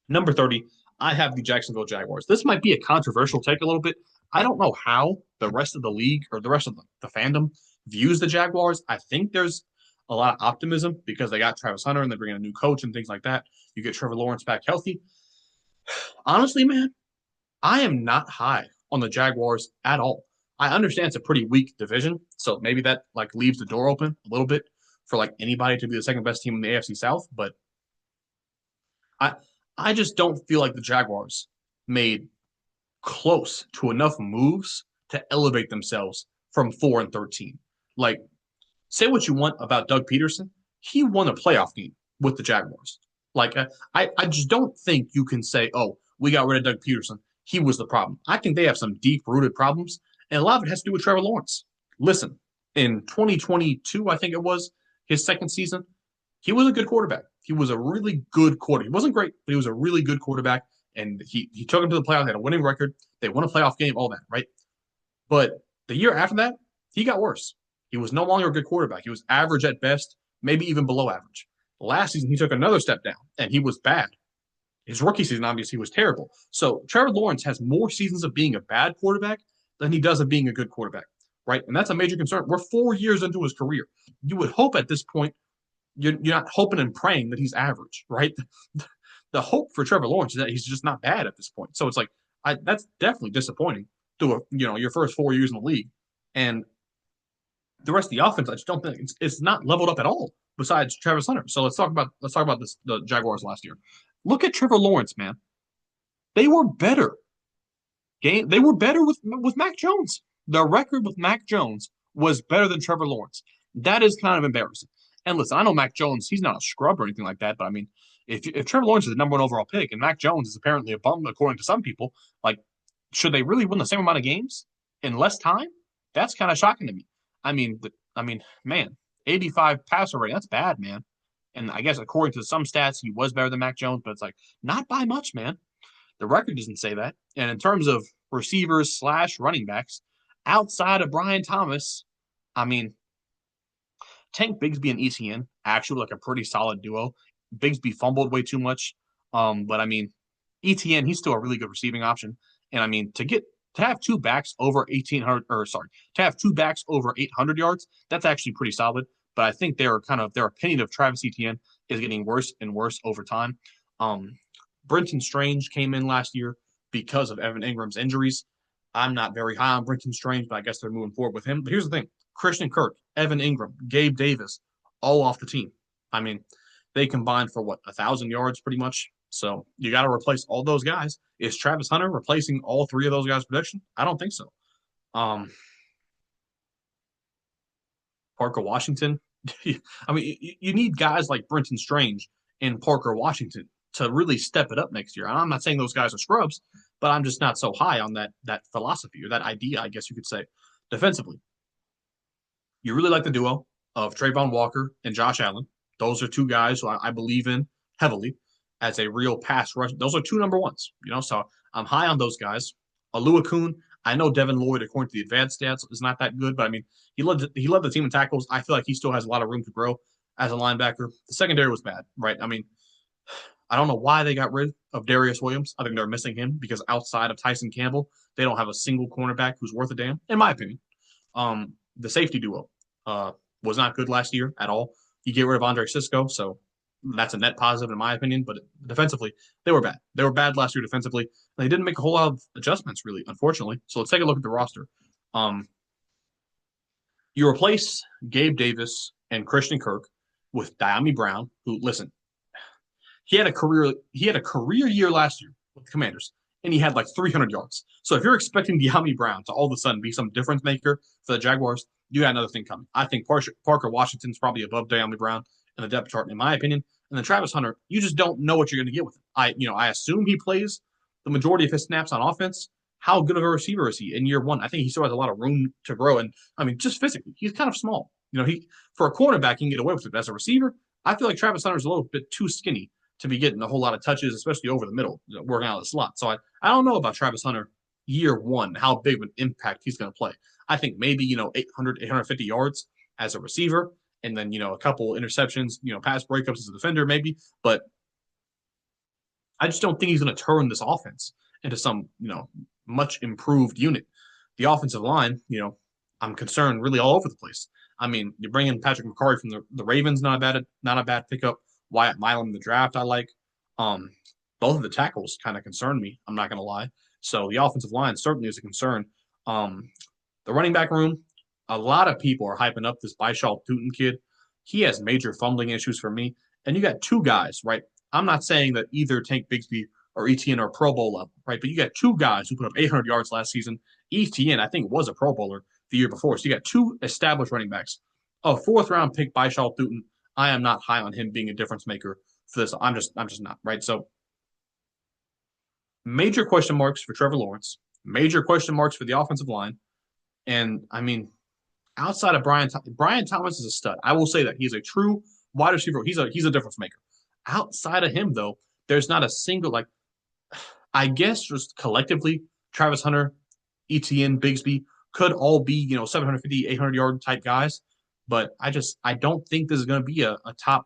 number 30, I have the Jacksonville Jaguars. This might be a controversial take a little bit. I don't know how the rest of the league or the rest of the fandom views the Jaguars. I think there's a lot of optimism because they got Travis Hunter and they bring in a new coach and things like that. You get Trevor Lawrence back healthy. Honestly, man, I am not high on the Jaguars at all. I understand it's a pretty weak division, so maybe that like leaves the door open a little bit for like anybody to be the second best team in the AFC South, but I just don't feel like the Jaguars made close to enough moves to elevate themselves from 4-13. Like, say what you want about Doug Peterson, he won a playoff game with the Jaguars. Like, I just don't think you can say, oh, we got rid of Doug Peterson. He was the problem. I think they have some deep-rooted problems, and a lot of it has to do with Trevor Lawrence. Listen, in 2022, I think it was his second season, he was a good quarterback. He was a really good quarterback. He wasn't great, but he was a really good quarterback, and he took him to the playoffs. They had a winning record. They won a playoff game, all that, right? But the year after that, he got worse. He was no longer a good quarterback. He was average at best, maybe even below average. Last season, he took another step down, and he was bad. His rookie season, obviously, was terrible. So Trevor Lawrence has more seasons of being a bad quarterback than he does of being a good quarterback, right? And that's a major concern. We're 4 years into his career. You would hope at this point you're not hoping and praying that he's average, right? The hope for Trevor Lawrence is that he's just not bad at this point. So it's like that's definitely disappointing to your first 4 years in the league, and the rest of the offense. I just don't think it's not leveled up at all. Besides Travis Hunter, so let's talk about this the Jaguars last year. Look at Trevor Lawrence, man. They were better. They were better with Mac Jones. The record with Mac Jones was better than Trevor Lawrence. That is kind of embarrassing. And listen, I know Mac Jones, he's not a scrub or anything like that, but I mean, if Trevor Lawrence is the number one overall pick and Mac Jones is apparently a bum, according to some people, like, should they really win the same amount of games in less time? That's kind of shocking to me. Man, 85 passer rating, that's bad, man. And I guess according to some stats, he was better than Mac Jones, but it's like not by much, man. The record doesn't say that. And in terms of receivers slash running backs, outside of Brian Thomas, I mean, Tank Bigsby and ETN actually like a pretty solid duo. Bigsby fumbled way too much, but I mean, ETN he's still a really good receiving option. And I mean, to have two backs over 1,800, or sorry, to have two backs over 800 yards, that's actually pretty solid. But I think their opinion of Travis Etienne is getting worse and worse over time. Brenton Strange came in last year because of Evan Ingram's injuries. I'm not very high on Brenton Strange, but I guess they're moving forward with him. But here's the thing: Christian Kirk, Evan Ingram, Gabe Davis, all off the team. I mean, they combined for what 1,000 yards, pretty much. So you got to replace all those guys. Is Travis Hunter replacing all three of those guys' production? I don't think so. Um, Parker Washington. I mean, you need guys like Brenton Strange and Parker Washington to really step it up next year. And I'm not saying those guys are scrubs, but I'm just not so high on that philosophy or that idea, I guess you could say. Defensively, you really like the duo of Trayvon Walker and Josh Allen. Those are two guys who I believe in heavily as a real pass rush. Those are two number ones, so I'm high on those guys. Aluakun, I know Devin Lloyd, according to the advanced stats, is not that good, but I mean, he led the team in tackles. I feel like he still has a lot of room to grow as a linebacker. The secondary was bad, right? I mean, I don't know why they got rid of Darius Williams. I think they're missing him because outside of Tyson Campbell, they don't have a single cornerback who's worth a damn, in my opinion. The safety duo was not good last year at all. You get rid of Andre Cisco, so that's a net positive in my opinion. But defensively, they were bad. They were bad last year defensively. They didn't make a whole lot of adjustments, really, unfortunately. So let's take a look at the roster. You replace Gabe Davis and Christian Kirk with Dyami Brown, who, listen, he had a career year last year with the Commanders, and he had like 300 yards. So if you're expecting Dyami Brown to all of a sudden be some difference maker for the Jaguars, you got another thing coming. I think Parker Washington's probably above Dyami Brown in the depth chart, in my opinion. And then Travis Hunter, you just don't know what you're going to get with him. I assume he plays the majority of his snaps on offense. How good of a receiver is he in year one? I think he still has a lot of room to grow. And I mean, just physically, he's kind of small. He for a cornerback, he can get away with it. But as a receiver, I feel like Travis Hunter's a little bit too skinny to be getting a whole lot of touches, especially over the middle, working out of the slot. So I don't know about Travis Hunter year one, how big of an impact he's going to play. I think maybe, 800, 850 yards as a receiver, and then, a couple interceptions, pass breakups as a defender, maybe. But I just don't think he's going to turn this offense into some, much improved unit. The offensive line, I'm concerned really all over the place. I mean, you bring in Patrick McCarry from the Ravens, not a bad pickup. Wyatt Milam in the draft, I like. Both of the tackles kind of concern me. I'm not going to lie. So the offensive line certainly is a concern. The running back room, a lot of people are hyping up this Bishal Tootin kid. He has major fumbling issues for me. And you got two guys, right? I'm not saying that either Tank Bigsby or ETN are Pro Bowl level, right? But you got two guys who put up 800 yards last season. ETN, I think, was a Pro Bowler the year before. So you got two established running backs. A fourth-round pick, Bishal Tootin, I am not high on him being a difference maker for this. I'm just not, right? So major question marks for Trevor Lawrence, major question marks for the offensive line. And I mean, outside of Brian Thomas is a stud. I will say that he's a true wide receiver. He's a difference maker. Outside of him, though, there's not a single, I guess just collectively, Travis Hunter, ETN, Bigsby could all be, 750, 800-yard type guys. But I don't think this is going to be a top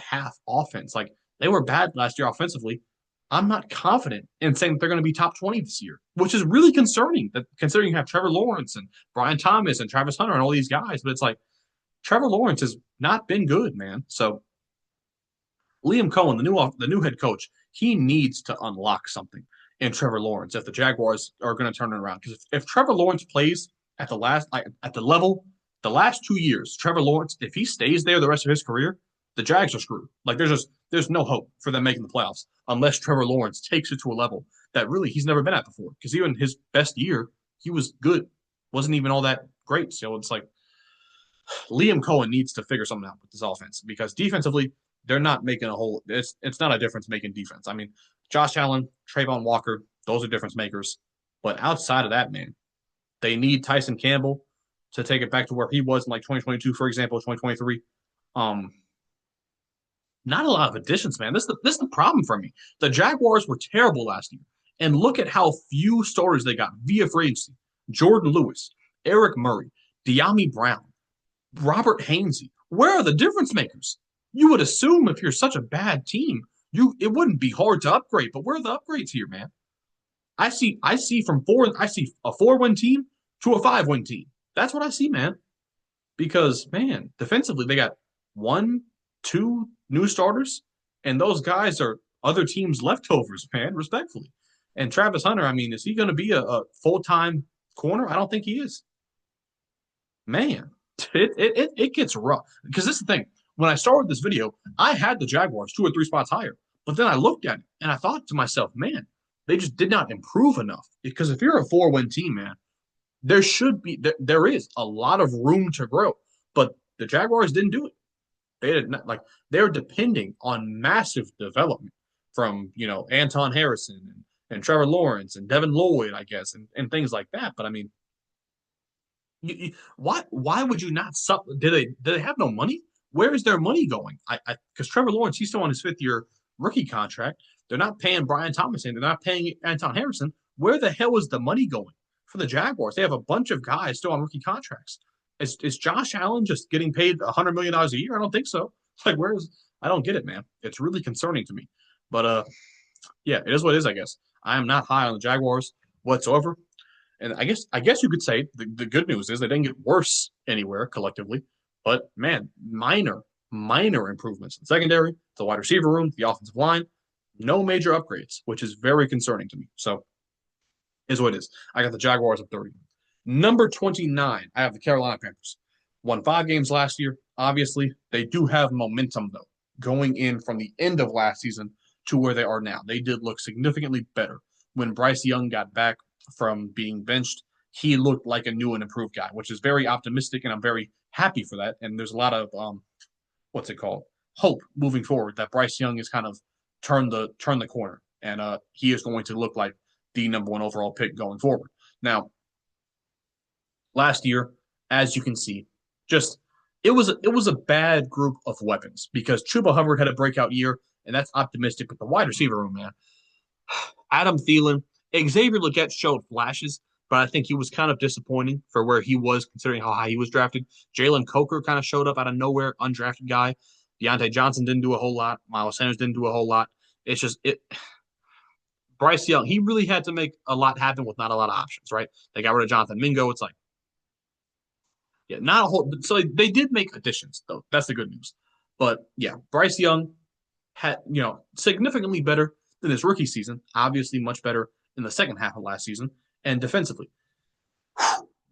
half offense. Like, they were bad last year offensively. I'm not confident in saying that they're going to be top 20 this year, which is really concerning. That considering you have Trevor Lawrence and Brian Thomas and Travis Hunter and all these guys, but it's like Trevor Lawrence has not been good, man. So Liam Cohen, the new head coach, he needs to unlock something in Trevor Lawrence if the Jaguars are going to turn it around. Because if Trevor Lawrence plays at at the level the last 2 years, Trevor Lawrence, if he stays there the rest of his career, the Jags are screwed. Like there's no hope for them making the playoffs unless Trevor Lawrence takes it to a level that really he's never been at before. Because even his best year, he was good, wasn't even all that great. So it's like Liam Cohen needs to figure something out with this offense because defensively, they're not making a whole. It's not a difference making defense. I mean, Josh Allen, Trayvon Walker, those are difference makers. But outside of that, man, they need Tyson Campbell to take it back to where he was in like 2022, for example, 2023. Um, Not a lot of additions, man. This is the problem for me. The Jaguars were terrible last year, and look at how few starters they got via free agency: Jordan Lewis, Eric Murray, De'Ami Brown, Robert Hainsey. Where are the difference makers? You would assume if you're such a bad team, it wouldn't be hard to upgrade. But where are the upgrades here, man? I see a 4-win team to a 5-win team. That's what I see, man. Because man, defensively they got one, two new starters, and those guys are other teams' leftovers, man. Respectfully, and Travis Hunter. I mean, is he going to be a full time corner? I don't think he is. Man, it gets rough because this is the thing. When I started this video, I had the Jaguars 2 or 3 spots higher, but then I looked at it and I thought to myself, man, they just did not improve enough. Because if you're a 4-win team, man, there is a lot of room to grow, but the Jaguars didn't do it. They did not like they're depending on massive development from Anton Harrison and Trevor Lawrence and Devin Lloyd, I guess, and things like that. But I mean, why would you not sub? Do they have no money? Where is their money going? Because Trevor Lawrence, he's still on his 5th-year rookie contract. They're not paying Brian Thomas and they're not paying Anton Harrison. Where the hell is the money going for the Jaguars? They have a bunch of guys still on rookie contracts. Is Josh Allen just getting paid $100 million a year? I don't think so. Like, I don't get it, man. It's really concerning to me. But yeah, it is what it is, I guess. I am not high on the Jaguars whatsoever. And I guess you could say the good news is they didn't get worse anywhere collectively. But man, minor improvements in secondary, the wide receiver room, the offensive line, no major upgrades, which is very concerning to me. So is what it is. I got the Jaguars at 30. Number 29, I have the Carolina Panthers. Won 5 games last year. Obviously, they do have momentum, though, going in from the end of last season to where they are now. They did look significantly better. When Bryce Young got back from being benched, he looked like a new and improved guy, which is very optimistic, and I'm very happy for that. And there's a lot of what's it called? Hope moving forward that Bryce Young has kind of turned the corner, and he is going to look like the number 1 overall pick going forward. Now, last year, as you can see, just it was a bad group of weapons because Chuba Hubbard had a breakout year, and that's optimistic. But the wide receiver room, man, Adam Thielen, Xavier Legette showed flashes, but I think he was kind of disappointing for where he was considering how high he was drafted. Jalen Coker kind of showed up out of nowhere, undrafted guy. Deontay Johnson didn't do a whole lot. Miles Sanders didn't do a whole lot. It's just it. Bryce Young, he really had to make a lot happen with not a lot of options, right? They got rid of Jonathan Mingo. It's like, yeah, not a whole. So they did make additions, though. That's the good news. But yeah, Bryce Young had, significantly better than his rookie season. Obviously, much better in the second half of last season. And defensively,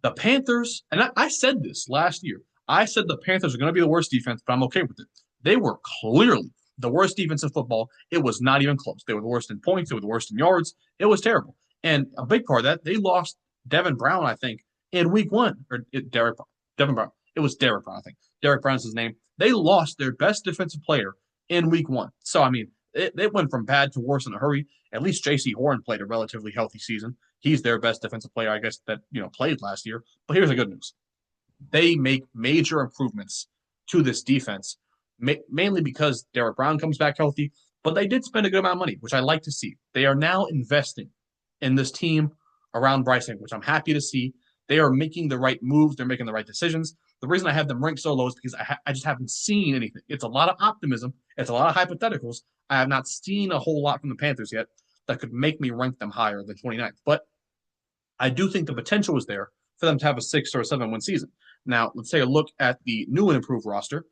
the Panthers, and I said this last year. I said the Panthers are going to be the worst defense, but I'm okay with it. They were clearly the worst defense in football. It was not even close. They were the worst in points. They were the worst in yards. It was terrible. And a big part of that, they lost Devin Brown, I think, in week 1. Devin Brown. It was Derek Brown, I think. Derek Brown's his name. They lost their best defensive player in week 1. So, I mean, it went from bad to worse in a hurry. At least J.C. Horn played a relatively healthy season. He's their best defensive player, I guess, that played last year. But here's the good news: they make major improvements to this defense, mainly because Derek Brown comes back healthy. But they did spend a good amount of money, which I like to see. They are now investing in this team around Bryce Young, which I'm happy to see. They are making the right moves. They're making the right decisions. The reason I have them ranked so low is because I just haven't seen anything. It's a lot of optimism It's a lot of hypotheticals. I have not seen a whole lot from the Panthers yet that could make me rank them higher than 29th. But I do think the potential is there for them to have a 6 or 7 win season. Now, let's take a look at the new and improved roster.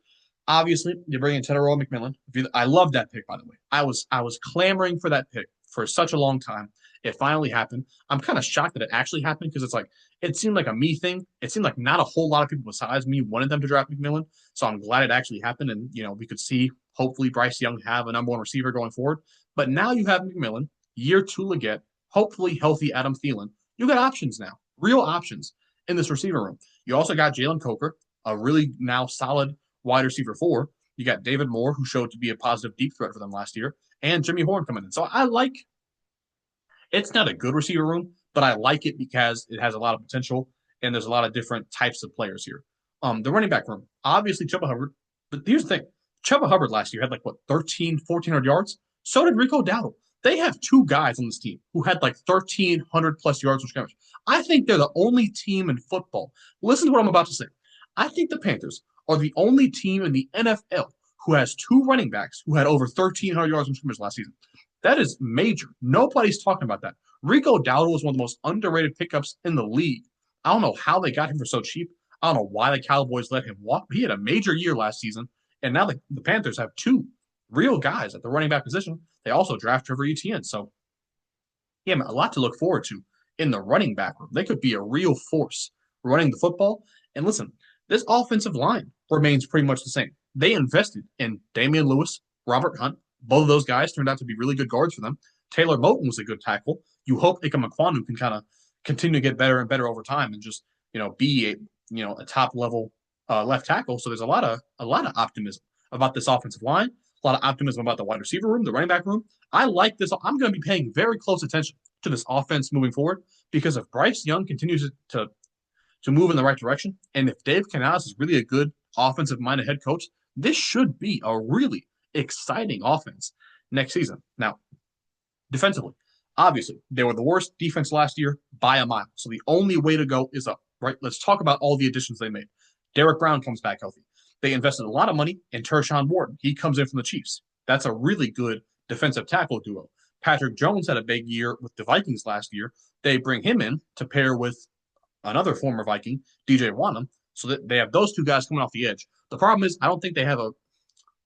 Obviously, you're bringing Tedero McMillan. I love that pick, by the way. I was clamoring for that pick for such a long time. It finally happened. I'm kind of shocked that it actually happened because it's like it seemed like a me thing. It seemed like not a whole lot of people besides me wanted them to draft McMillan. So I'm glad it actually happened, and we could see hopefully Bryce Young have a number one receiver going forward. But now you have McMillan, year two Leggett, hopefully healthy Adam Thielen. You got options now, real options in this receiver room. You also got Jalen Coker, a really now solid wide receiver four. You got David Moore, who showed to be a positive deep threat for them last year, and Jimmy Horn coming in. So I like it's not a good receiver room, but I like it because it has a lot of potential and there's a lot of different types of players here. The running back room, obviously Chuba Hubbard, but here's the thing. Chuba Hubbard last year had like what 1,400 yards. So did Rico Dowdle. They have two guys on this team who had like 1,300 plus yards from scrimmage. I think they're the only team in football. Listen to what I'm about to say. I think the Panthers are the only team in the NFL who has two running backs who had over 1,300 yards from scrimmage last season. That is major. Nobody's talking about that. Rico Dowdle was one of the most underrated pickups in the league. I don't know how they got him for so cheap. I don't know why the Cowboys let him walk. But he had a major year last season, and now the Panthers have two real guys at the running back position. They also draft Trevor Etienne. So, yeah, man, a lot to look forward to in the running back room. They could be a real force running the football. And listen, this offensive line remains pretty much the same. They invested in Damian Lewis, Robert Hunt. Both of those guys turned out to be really good guards for them. Taylor Moton was a good tackle. You hope Ika Ekwonu can kind of continue to get better and better over time and just be a top level left tackle. So there's a lot of optimism about this offensive line. A lot of optimism about the wide receiver room, the running back room. I like this. I'm going to be paying very close attention to this offense moving forward because if Bryce Young continues to move in the right direction, and if Dave Canales is really a good offensive-minded head coach, this should be a really exciting offense next season. Now, defensively, obviously, they were the worst defense last year by a mile. So the only way to go is up, right? Let's talk about all the additions they made. Derek Brown comes back healthy. They invested a lot of money in Tershawn Wharton. He comes in from the Chiefs. That's a really good defensive tackle duo. Patrick Jones had a big year with the Vikings last year. They bring him in to pair with another former Viking, DJ Wonnum, so that they have those two guys coming off the edge. The problem is I don't think they have a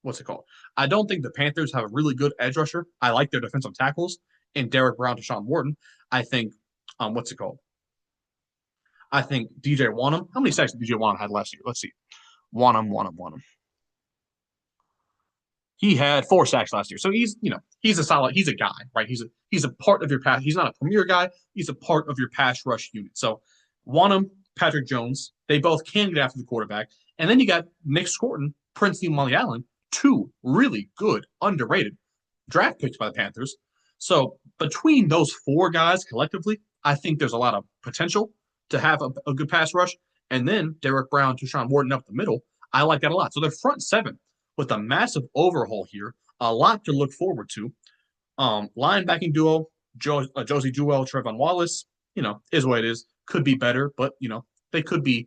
what's it called? I don't think the Panthers have a really good edge rusher. I like their defensive tackles in Derek Brown to Sean Wharton. I think what's it called? I think DJ Wonnum. How many sacks did DJ Wonnum had last year? Let's see. Wonnum. He had 4 sacks last year. So he's a solid, he's a guy, right? He's a part of your pass. He's not a premier guy. He's a part of your pass rush unit. So Wonnum, Patrick Jones, they both can get after the quarterback. And then you got Nick Scorton, Prince Allen, 2 really good, underrated draft picks by the Panthers. So between those 4 guys collectively, I think there's a lot of potential to have a good pass rush. And then Derek Brown to Sean Wharton up the middle. I like that a lot. So their front 7 with a massive overhaul here, a lot to look forward to. Linebacking duo, Josie Jewell, Trevon Wallace, is what it is. Could be better, but, they could be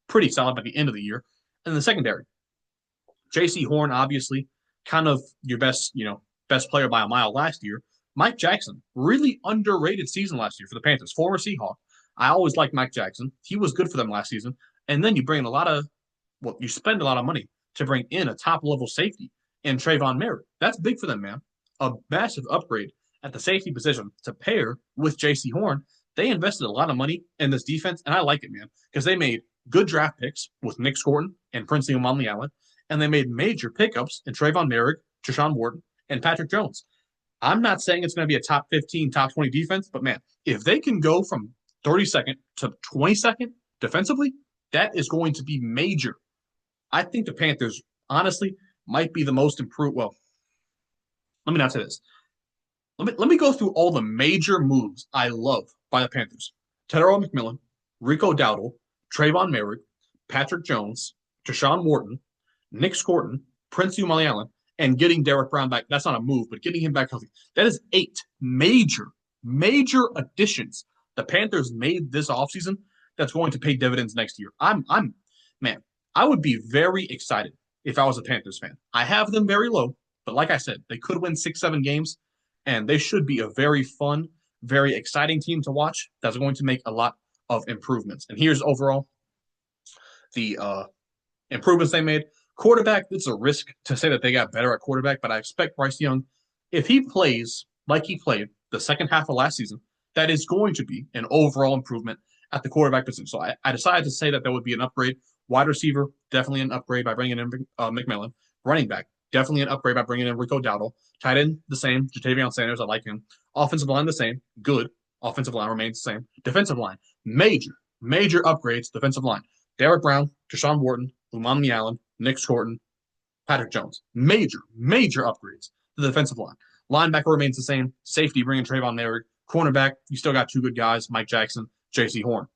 pretty solid by the end of the year. And the secondary, J.C. Horn, obviously, kind of your best player by a mile last year. Mike Jackson, really underrated season last year for the Panthers, former Seahawk. I always liked Mike Jackson. He was good for them last season. And then you bring in you spend a lot of money to bring in a top-level safety in Trayvon Merritt. That's big for them, man. A massive upgrade at the safety position to pair with J.C. Horn. They invested a lot of money in this defense, and I like it, man, because they made good draft picks with Nick Scorton and Princely Allen, and they made major pickups in Trayvon Merrick, Tershawn Wharton, and Patrick Jones. I'm not saying it's going to be a top 15, top 20 defense, but, man, if they can go from 32nd to 22nd defensively, that is going to be major. I think the Panthers, honestly, might be the most improved. Well, let me not say this. Let me go through all the major moves I love by the Panthers. Tedero McMillan, Rico Dowdle, Trayvon Merrick, Patrick Jones, Tershawn Wharton, Nick Scorton, Prince Allen, and getting Derek Brown back. That's not a move, but getting him back healthy. That is 8 major additions the Panthers made this offseason that's going to pay dividends next year. Man, I would be very excited if I was a Panthers fan. I have them very low, But like I said, they could win 6, 7 games, and they should be a very fun, very exciting team to watch that's going to make a lot of improvements. And here's overall the improvements they made. Quarterback, it's a risk to say that they got better at quarterback, but I expect Bryce Young, if he plays like he played the second half of last season, that is going to be an overall improvement at the quarterback position. So I decided to say that there would be an upgrade. Wide receiver, definitely an upgrade by bringing in McMillan. Running back, definitely an upgrade by bringing in Rico Dowdle. Tight end, the same. Jatavion Sanders, I like him. Offensive line, the same. Good. Offensive line remains the same. Defensive line, major upgrades. Defensive line. Derek Brown, Deshaun Wharton, Umami Allen, Nick Shorten, Patrick Jones. Major upgrades to the defensive line. Linebacker remains the same. Safety, bringing Trayvon Merrick. Cornerback, you still got two good guys, Mike Jackson, J.C. Horn.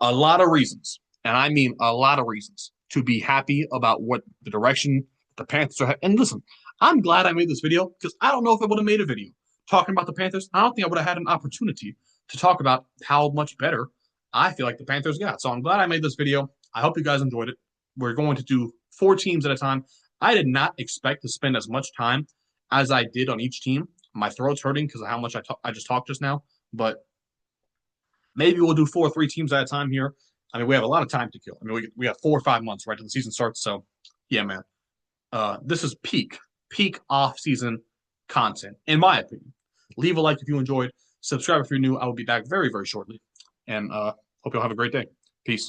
A lot of reasons, and I mean a lot of reasons, to be happy about what the direction the Panthers are. And listen, I'm glad I made this video because I don't know if I would have made a video talking about the Panthers. I don't think I would have had an opportunity to talk about how much better I feel like the Panthers got. So I'm glad I made this video. I hope you guys enjoyed it. We're going to do 4 teams at a time. I did not expect to spend as much time as I did on each team. My throat's hurting because of how much I just talked just now, but maybe we'll do 4 or 3 teams at a time here. I mean, we have a lot of time to kill. I mean, we have 4 or 5 months right till the season starts. So, yeah, man, this is peak off-season content, in my opinion. Leave a like if you enjoyed. Subscribe if you're new. I will be back very, very shortly. And hope you'll have a great day. Peace.